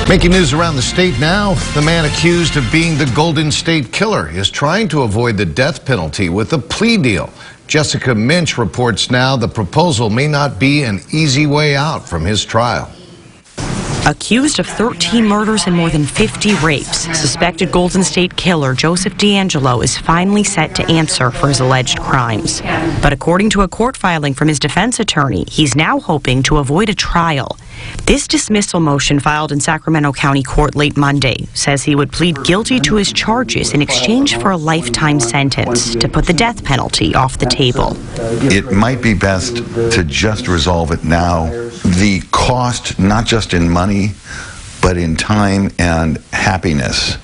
Making news around the state now, the man accused of being the Golden State Killer is trying to avoid the death penalty with a plea deal. Jessica Minch reports now the proposal may not be an easy way out from his trial. Accused of 13 murders and more than 50 rapes, suspected Golden State Killer Joseph DeAngelo is finally set to answer for his alleged crimes. But according to a court filing from his defense attorney, he's now hoping to avoid a trial. This dismissal motion filed in Sacramento County Court late Monday says he would plead guilty to his charges in exchange for a lifetime sentence to put the death penalty off the table. It might be best to just resolve it now. The cost, not just in money, but in time and happiness,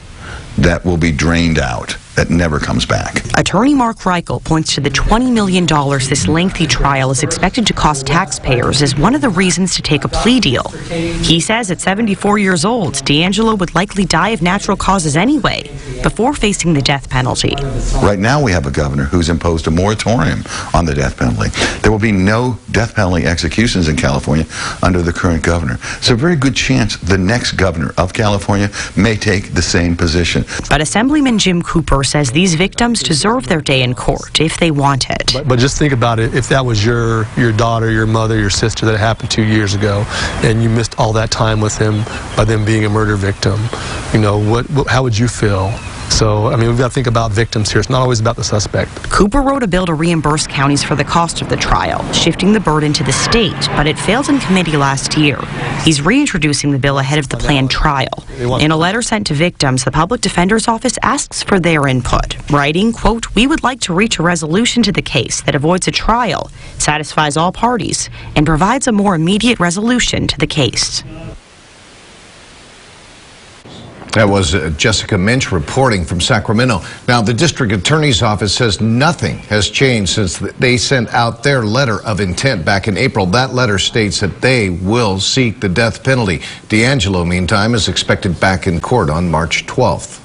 that will be drained out. That never comes back. Attorney Mark Reichel points to the $20 million this lengthy trial is expected to cost taxpayers as one of the reasons to take a plea deal. He says at 74 years old, DeAngelo would likely die of natural causes anyway, before facing the death penalty. Right now we have a governor who's imposed a moratorium on the death penalty. There will be no death penalty executions in California under the current governor. So a very good chance the next governor of California may take the same position. But Assemblyman Jim Cooper says these victims deserve their day in court if they want it. But just think about it. If that was your daughter, your mother, your sister that happened 2 years ago, and you missed all that time with him by them being a murder victim, you know, how would you feel? So, I mean, we've got to think about victims here. It's not always about the suspect. Cooper wrote a bill to reimburse counties for the cost of the trial, shifting the burden to the state, but it failed in committee last year. He's reintroducing the bill ahead of the planned trial. In a letter sent to victims, the Public Defender's Office asks for their input, writing, quote, "We would like to reach a resolution to the case that avoids a trial, satisfies all parties, and provides a more immediate resolution to the case." That was Jessica Minch reporting from Sacramento. Now, the district attorney's office says nothing has changed since they sent out their letter of intent back in April. That letter states that they will seek the death penalty. DeAngelo, meantime, is expected back in court on March 12th.